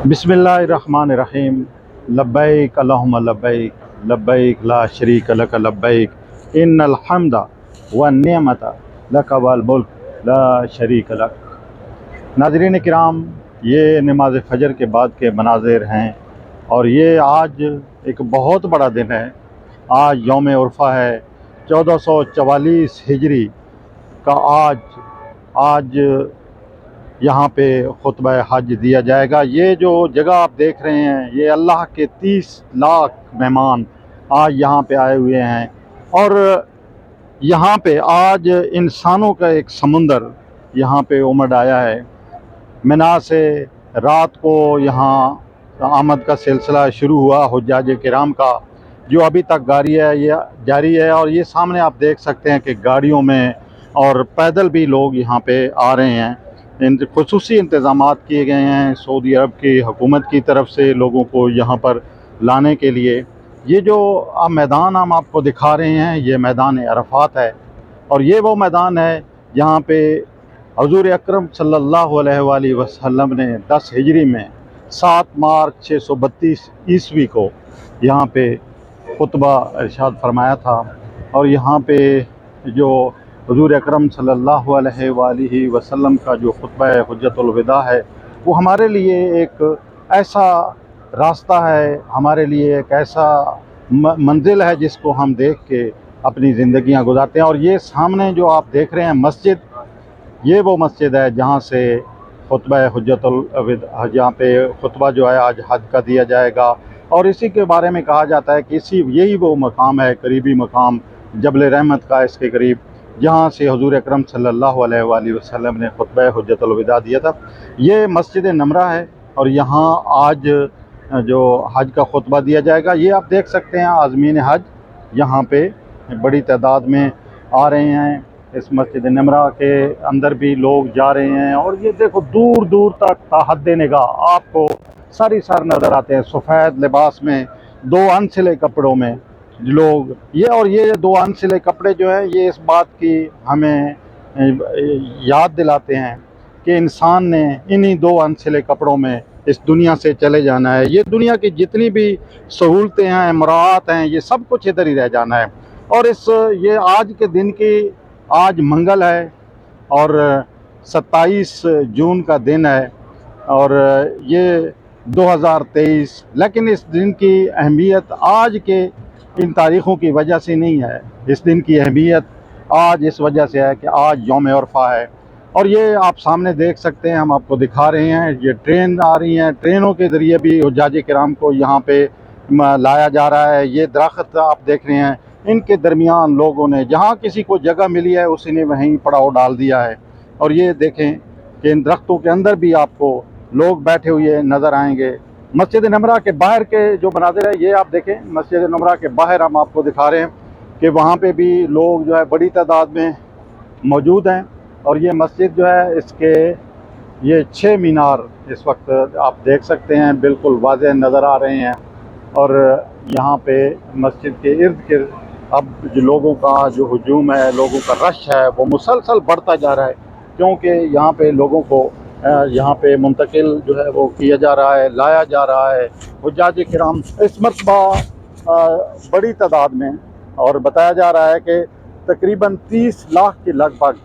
बिस्मिल्लाहिर्रहमानिर्रहीम। लब्बैक अल्लाहुम्मा लब्बैक, लब्बैक ला शरीक लक लब्बैक, इन्नल हम्दा वन निअमता लक वल मुल्क ला शरीक लक। नाज़रीन किराम, ये नमाज फ़जर के बाद के मनाज़िर हैं और ये आज एक बहुत बड़ा दिन है। आज यौम उर्फ़ा है, 1444 हिजरी का आज यहाँ पे खुतबा हज दिया जाएगा। ये जो जगह आप देख रहे हैं, ये अल्लाह के 30 लाख मेहमान आज यहाँ पे आए हुए हैं और यहाँ पे आज इंसानों का एक समुंदर यहाँ पे उमड़ आया है। मिना से रात को यहाँ आमद का सिलसिला शुरू हुआ हुज्जाज किराम का, जो अभी तक जारी है और ये सामने आप देख सकते हैं कि गाड़ियों में और पैदल भी लोग यहाँ पे आ रहे हैं। खुसूसी इंतज़ामात किए गए हैं सऊदी अरब की हुकूमत की तरफ से लोगों को यहाँ पर लाने के लिए। ये जो मैदान हम आपको दिखा रहे हैं, ये मैदान अरफात है और ये वो मैदान है जहाँ पे हुज़ूर अकरम सल्लल्लाहु अलैहि वसल्लम ने 10 हिजरी में 7 मार्च 632 ईस्वी को यहाँ पे खुतबा इरशाद फरमाया था। और यहाँ पे जो हुज़ूर अकरम सल्लल्लाहु अलैहि वसल्लम का जो खुतबा हुज्जतुल विदा है, वो हमारे लिए एक ऐसा रास्ता है, हमारे लिए एक ऐसा मंजिल है जिसको हम देख के अपनी ज़िंदगियां गुजारते हैं। और ये सामने जो आप देख रहे हैं मस्जिद, ये वो मस्जिद है जहाँ से खुतबा हुज्जतुल विदा, जहाँ पे खुतबा जो है आज हज का दिया जाएगा। और इसी के बारे में कहा जाता है कि यही वो मकाम है, करीबी मकाम जबल रहमत का, इसके करीब, जहाँ से हुज़ूर अकरम सल्लल्लाहु अलैहि वसल्लम ने खुतबा हुज्जतुल विदा दिया था। ये मस्जिद नमरा है और यहाँ आज जो हज का खुतबा दिया जाएगा। ये आप देख सकते हैं आज़मीन हज यहाँ पे बड़ी तादाद में आ रहे हैं। इस मस्जिद नमरा के अंदर भी लोग जा रहे हैं और ये देखो दूर दूर तक ताहद निगाह आपको सारी सार नज़र आते हैं, सफ़ेद लिबास में, 2 अनसिले कपड़ों में लोग। ये 2 अनसिले कपड़े जो हैं, ये इस बात की हमें याद दिलाते हैं कि इंसान ने इन्हीं 2 अनसिले कपड़ों में इस दुनिया से चले जाना है। ये दुनिया की जितनी भी सहूलतें हैं, मुराद हैं, ये सब कुछ इधर ही रह जाना है। और ये आज के दिन की, आज मंगल है और 27 जून का दिन है और ये 2023, लेकिन इस दिन की अहमियत आज के इन तारीख़ों की वजह से नहीं है। इस दिन की अहमियत आज इस वजह से है कि आज यौम उर्फ़ा है। और ये आप सामने देख सकते हैं, हम आपको दिखा रहे हैं, ये ट्रेन आ रही हैं, ट्रेनों के ज़रिए भी हुज्जाज किराम को यहाँ पे लाया जा रहा है। ये दरख्त आप देख रहे हैं, इनके दरमियान लोगों ने जहाँ किसी को जगह मिली है उसी ने वहीं पड़ाव डाल दिया है। और ये देखें कि इन दरख्तों के अंदर भी आपको लोग बैठे हुए नज़र आएंगे। मस्जिद नमरा के बाहर के जो मनाज़िर है, ये आप देखें, मस्जिद नमरा के बाहर हम आपको दिखा रहे हैं कि वहाँ पे भी लोग जो है बड़ी तादाद में मौजूद हैं। और ये मस्जिद जो है, इसके ये 6 मीनार इस वक्त आप देख सकते हैं, बिल्कुल वाज़ेह नज़र आ रहे हैं। और यहाँ पे मस्जिद के इर्द गिर्द अब जो लोगों का जो हुजूम है, लोगों का रश है, वो मुसलसल बढ़ता जा रहा है, क्योंकि यहाँ पे लोगों को यहाँ पे मुंतकिल जो है वो किया जा रहा है, लाया जा रहा है। हुज्जाज किराम इस मरतबा बड़ी तादाद में, और बताया जा रहा है कि तकरीबन 30 लाख के लगभग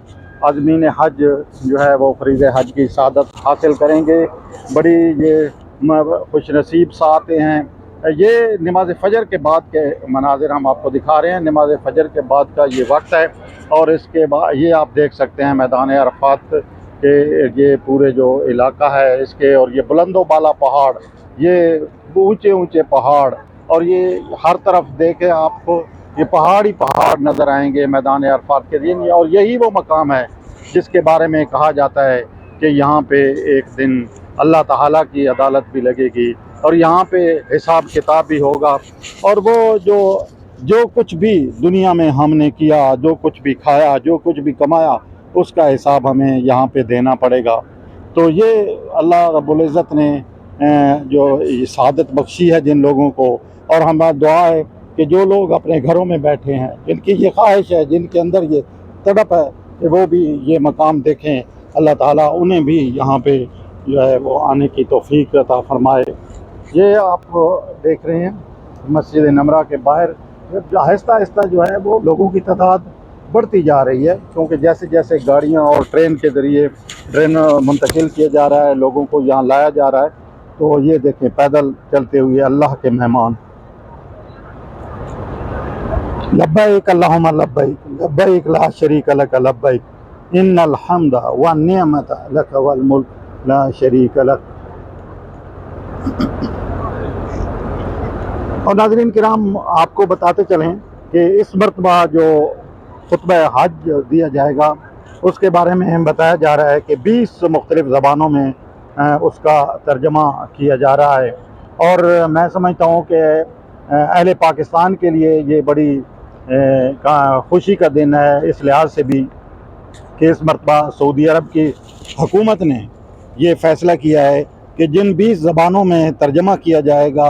आज़मीन हज जो है वो फरीज़ हज की सआदत हासिल करेंगे। बड़ी ये खुश नसीब साते हैं। ये नमाज फ़जर के बाद के मनाज़िर हम आपको दिखा रहे हैं। नमाज फ़जर के बाद का ये वक्त है और इसके बाद ये आप देख सकते हैं मैदान अरफात के ये पूरे जो इलाका है इसके, और ये बुलंदो बाला पहाड़, ये ऊंचे ऊंचे पहाड़, और ये हर तरफ देखें आपको ये पहाड़ ही पहाड़ नज़र आएंगे मैदान अरफात के दिन। और यही वो मकाम है जिसके बारे में कहा जाता है कि यहाँ पे एक दिन अल्लाह ताला की अदालत भी लगेगी और यहाँ पे हिसाब किताब भी होगा। और वो जो कुछ भी दुनिया में हमने किया, जो कुछ भी खाया, जो कुछ भी कमाया, उसका हिसाब हमें यहाँ पे देना पड़ेगा। तो ये अल्लाह रब्बुल इज़्ज़त ने जो ये सआदत बख्शी है जिन लोगों को, और हमारा दुआ है कि जो लोग अपने घरों में बैठे हैं, जिनकी ये ख्वाहिश है, जिनके अंदर ये तड़प है कि वो भी ये मकाम देखें, अल्लाह ताला उन्हें भी यहाँ पे جو ہے وہ آنے کی توفیق عطا فرمائے۔ یہ آپ دیکھ رہے ہیں مسجد نمرہ کے باہر آہستہ آہستہ جو ہے وہ لوگوں کی تعداد بڑھتی جا رہی ہے، کیونکہ جیسے جیسے گاڑیاں اور ٹرین کے ذریعے ٹرین منتقل کیا جا رہا ہے، لوگوں کو یہاں لایا جا رہا ہے، تو یہ دیکھیں پیدل چلتے ہوئے اللہ کے مہمان۔ لبیک اللہم لبیک لبیک لا شریک لک لبیک ان الحمد والنعمت لک والملک لا شریک لک۔ اور ناظرین کرام، آپ کو بتاتے چلیں کہ اس مرتبہ جو خطبہ حج دیا جائے گا اس کے بارے میں بتایا جا رہا ہے کہ 20 مختلف زبانوں میں اس کا ترجمہ کیا جا رہا ہے، اور میں سمجھتا ہوں کہ اہل پاکستان کے لیے یہ بڑی خوشی کا دن ہے، اس لحاظ سے بھی کہ اس مرتبہ سعودی عرب کی حکومت نے یہ فیصلہ کیا ہے کہ جن 20 زبانوں میں ترجمہ کیا جائے گا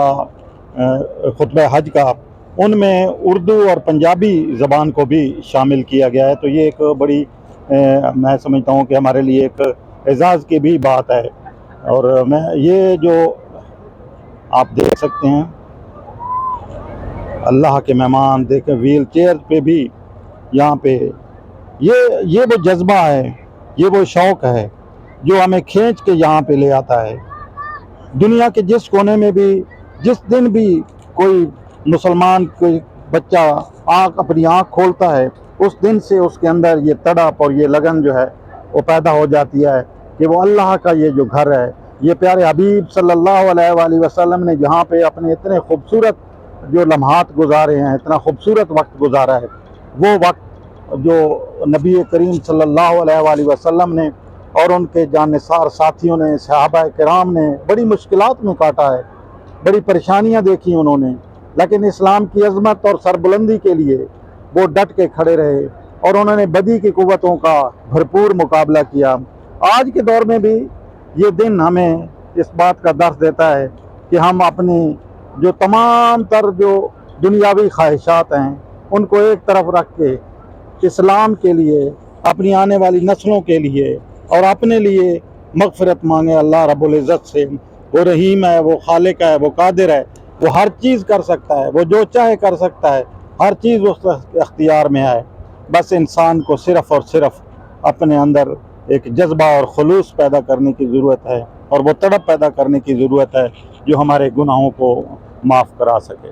خطبہ حج کا، ان میں اردو اور پنجابی زبان کو بھی شامل کیا گیا ہے، تو یہ ایک بڑی میں سمجھتا ہوں کہ ہمارے لیے ایک اعزاز کی بھی بات ہے۔ اور میں یہ جو آپ دیکھ سکتے ہیں اللہ کے مہمان دیکھیں ویل چیئر پہ بھی یہاں پہ یہ وہ جذبہ ہے، یہ وہ شوق ہے جو ہمیں کھینچ کے یہاں پہ لے آتا ہے۔ دنیا کے جس کونے میں بھی جس دن بھی کوئی مسلمان کوئی بچہ اپنی آنکھ کھولتا ہے، اس دن سے اس کے اندر یہ تڑپ اور یہ لگن جو ہے وہ پیدا ہو جاتی ہے کہ وہ اللہ کا یہ جو گھر ہے، یہ پیارے حبیب صلی اللہ علیہ وآلہ وسلم نے جہاں پہ اپنے اتنے خوبصورت جو لمحات گزارے ہیں، اتنا خوبصورت وقت گزارا ہے، وہ وقت جو نبی کریم صلی اللہ علیہ وآلہ وسلم نے اور ان کے جانثار ساتھیوں نے، صحابہ کرام نے بڑی مشکلات میں کاٹا ہے، بڑی پریشانیاں دیکھی انہوں نے، لیکن اسلام کی عظمت اور سربلندی کے لیے وہ ڈٹ کے کھڑے رہے اور انہوں نے بدی کی قوتوں کا بھرپور مقابلہ کیا۔ آج کے دور میں بھی یہ دن ہمیں اس بات کا درس دیتا ہے کہ ہم اپنی جو تمام تر جو دنیاوی خواہشات ہیں ان کو ایک طرف رکھ کے اسلام کے لیے، اپنی آنے والی نسلوں کے لیے اور اپنے لیے مغفرت مانگے اللہ رب العزت سے۔ وہ رحیم ہے، وہ خالق ہے، وہ قادر ہے، وہ ہر چیز کر سکتا ہے، وہ جو چاہے کر سکتا ہے، ہر چیز اس کے اختیار میں ہے۔ بس انسان کو صرف اور صرف اپنے اندر ایک جذبہ اور خلوص پیدا کرنے کی ضرورت ہے، اور وہ تڑپ پیدا کرنے کی ضرورت ہے جو ہمارے گناہوں کو معاف کرا سکے۔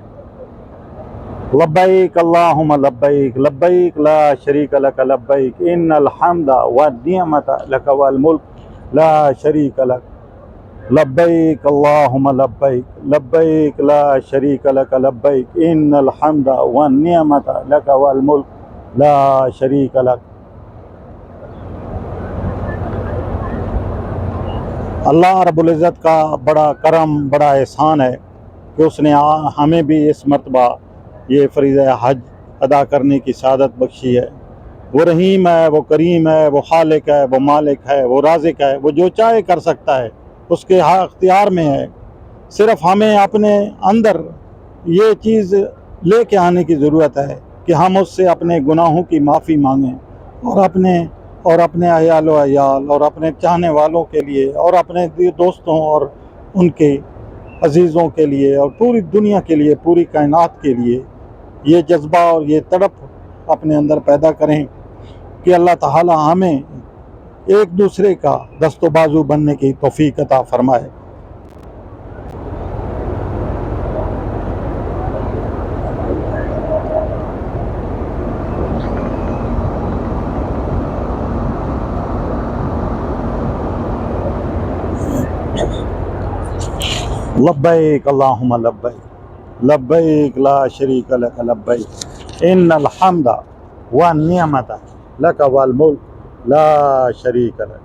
لبیک اللہم لبیک لبیک لا شریک لک لبیک ان الحمد والنعمت لک والملک لا شریک لک لبیک اللہم لبیک لبیک لا شریک لک لبیک ان الحمد والنعمت لک والملک لا شریک لک۔ اللہ رب العزت کا بڑا کرم، بڑا احسان ہے کہ اس نے ہمیں بھی اس مرتبہ یہ فریضہ حج ادا کرنے کی سعادت بخشی ہے۔ وہ رحیم ہے، وہ کریم ہے، وہ خالق ہے، وہ مالک ہے، وہ رازق ہے، وہ جو چاہے کر سکتا ہے، اس کے اختیار میں ہے۔ صرف ہمیں اپنے اندر یہ چیز لے کے آنے کی ضرورت ہے کہ ہم اس سے اپنے گناہوں کی معافی مانگیں، اور اپنے اہل و عیال اور اپنے چاہنے والوں کے لیے اور اپنے دوستوں اور ان کے عزیزوں کے لیے اور پوری دنیا کے لیے، پوری کائنات کے لیے یہ جذبہ اور یہ تڑپ اپنے اندر پیدا کریں کہ اللہ تعالی ہمیں ایک دوسرے کا دست و بازو بننے کی توفیق عطا فرمائے۔ لبیک اللہم لبیک لبیک لا شریک لک لبیک ان الحمد والنعمت لک والملک لا شریک لک۔